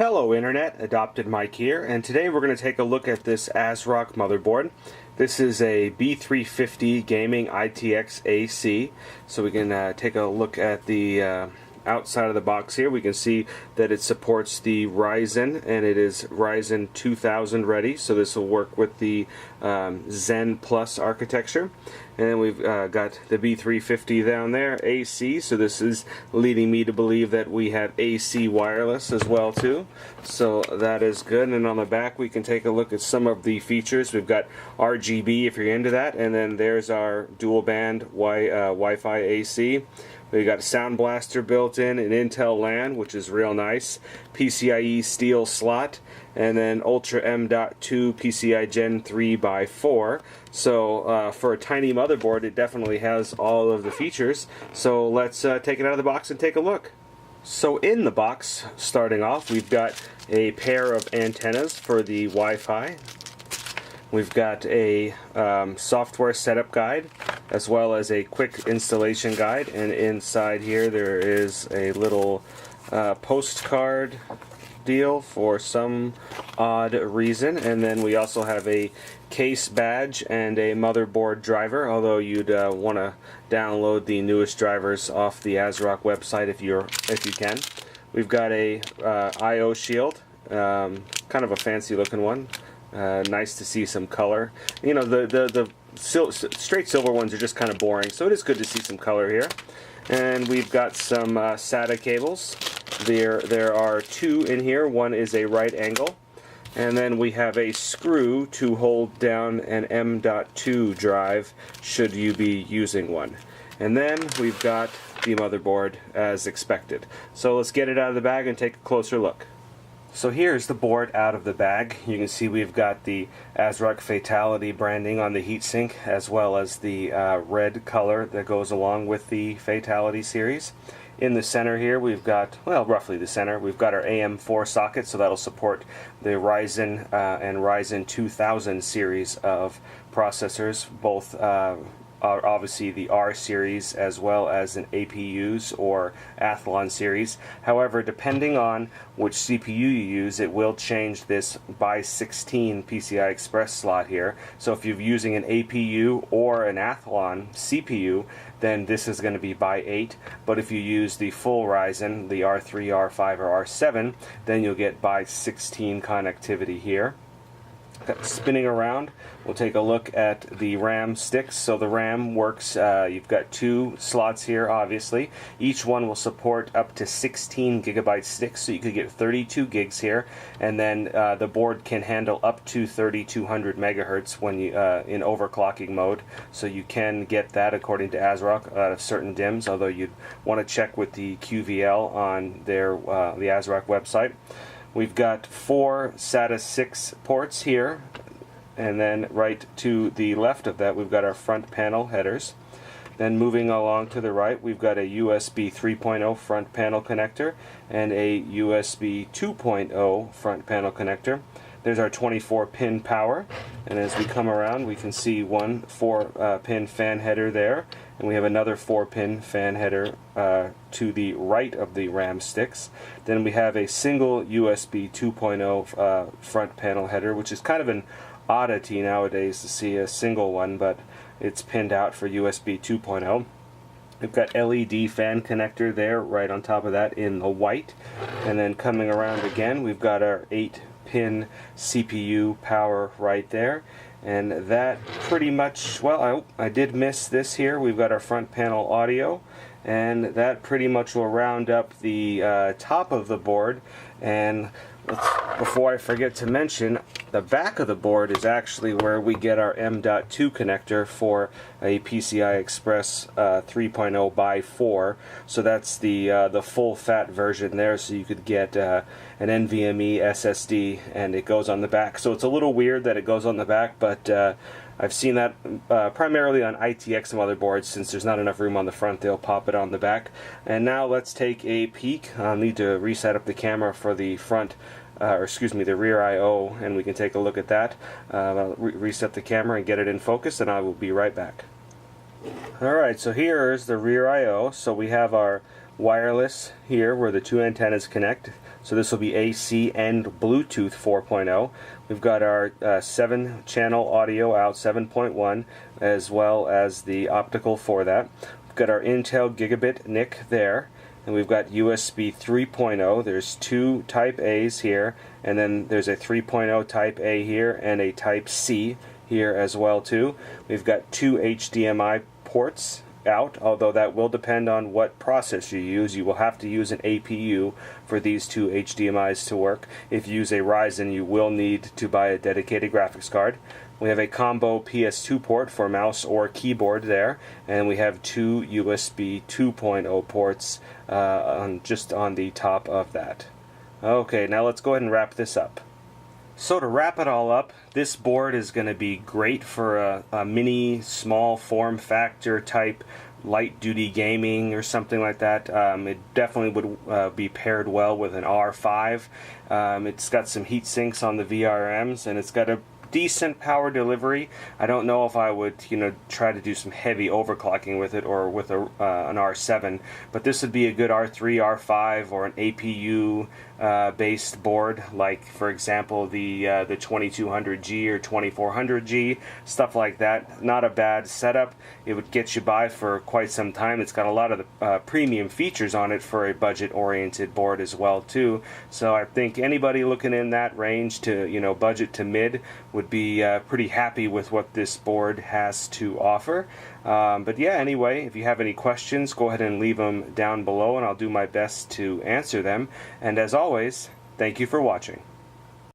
Hello Internet, AdoptedMike here, and today we're going to take a look at this ASRock motherboard. This is a B350 Gaming-ITX AC, so we can take a look at the outside of the box here. We can see that it supports the Ryzen, and it is Ryzen 2000 ready, so this will work with the Zen Plus architecture. And then we've got the B350 down there, AC, so this is leading me to believe that we have AC wireless as well too, so that is good. And on the back we can take a look at some of the features. We've got RGB if you're into that, and then there's our dual band Wi-Fi AC. We've got a sound blaster built in, an Intel LAN, which is real nice, PCIe steel slot, and then Ultra M.2 PCI Gen 3x4. So for a tiny motherboard, it definitely has all of the features. So let's take it out of the box and take a look. So in the box, starting off, we've got a pair of antennas for the Wi-Fi. We've got a software setup guide, as well as a quick installation guide, and inside here there is a little postcard deal for some odd reason, and then we also have a case badge and a motherboard driver, although you'd want to download the newest drivers off the ASRock website if you can. We've got a I/O shield, kind of a fancy looking one. Nice to see some color. You know, the straight silver ones are just kind of boring, so it is good to see some color here. And we've got some SATA cables. There are two in here. One is a right angle, and then we have a screw to hold down an M.2 drive should you be using one. And then we've got the motherboard as expected. So let's get it out of the bag and take a closer look. So here's the board out of the bag. You can see we've got the ASRock Fatality branding on the heatsink, as well as the red color that goes along with the Fatality series. In the center here we've got, well, roughly the center, we've got our AM4 socket, so that'll support the Ryzen and Ryzen 2000 series of processors, both obviously the R series as well as an APUs or Athlon series. However, depending on which CPU you use, it will change this by 16 PCI Express slot here. So if you're using an APU or an Athlon CPU, then this is going to be by 8. But if you use the full Ryzen, the R3, R5, or R7, then you'll get by 16 connectivity here. Spinning around, we'll take a look at the RAM sticks. So the RAM works, you've got two slots here, obviously. Each one will support up to 16 gigabyte sticks, so you could get 32 gigs here. And then the board can handle up to 3200 megahertz when you in overclocking mode. So you can get that according to ASRock out of certain DIMMs, although you'd want to check with the QVL on their the ASRock website. We've got 4 SATA 6 ports here, and then right to the left of that we've got our front panel headers. Then moving along to the right, we've got a USB 3.0 front panel connector and a USB 2.0 front panel connector. There's our 24-pin power, and as we come around we can see one 4-pin fan header there, and we have another 4-pin fan header to the right of the RAM sticks. Then we have a single USB 2.0 front panel header, which is kind of an oddity nowadays to see a single one, but it's pinned out for USB 2.0. We've got LED fan connector there right on top of that in the white, and then coming around again we've got our 8-pin CPU power right there. And that pretty much, well, I did miss this here. We've got our front panel audio, and that pretty much will round up the top of the board. And before I forget to mention, the back of the board is actually where we get our M.2 connector for a PCI Express 3.0 by 4. So that's the full fat version there, so you could get an NVMe SSD, and it goes on the back. So it's a little weird that it goes on the back, but I've seen that primarily on ITX motherboards. Since there's not enough room on the front, they'll pop it on the back. And now let's take a peek. I'll need to reset up the camera for the front, or excuse me, the rear I/O, and we can take a look at that. I'll reset the camera and get it in focus, and I will be right back. Alright, so here is the rear I/O. So we have our wireless here where the two antennas connect. So this will be AC and Bluetooth 4.0. We've got our 7-channel audio out, 7.1, as well as the optical for that. We've got our Intel Gigabit NIC there. And we've got USB 3.0. There's 2 Type A's here, and then there's a 3.0 Type A here and a Type C here as well too. We've got 2 HDMI ports out, although that will depend on what processor you use. You will have to use an APU for these 2 HDMIs to work. If you use a Ryzen, you will need to buy a dedicated graphics card. We have a combo PS2 port for mouse or keyboard there, and we have 2 USB 2.0 ports just on the top of that. Okay, now let's go ahead and wrap this up. So to wrap it all up, this board is going to be great for a mini, small form factor type light duty gaming or something like that. It definitely would be paired well with an R5. It's got some heat sinks on the VRMs, and it's got a decent power delivery. I don't know if I would, try to do some heavy overclocking with it or with an R7, but this would be a good R3, R5, or an APU based board, like for example the 2200G or 2400G, stuff like that. Not a bad setup. It would get you by for quite some time. It's got a lot of the premium features on it for a budget-oriented board as well too. So I think anybody looking in that range to budget to mid would be pretty happy with what this board has to offer. But yeah, anyway, if you have any questions, go ahead and leave them down below, and I'll do my best to answer them. And as always, thank you for watching.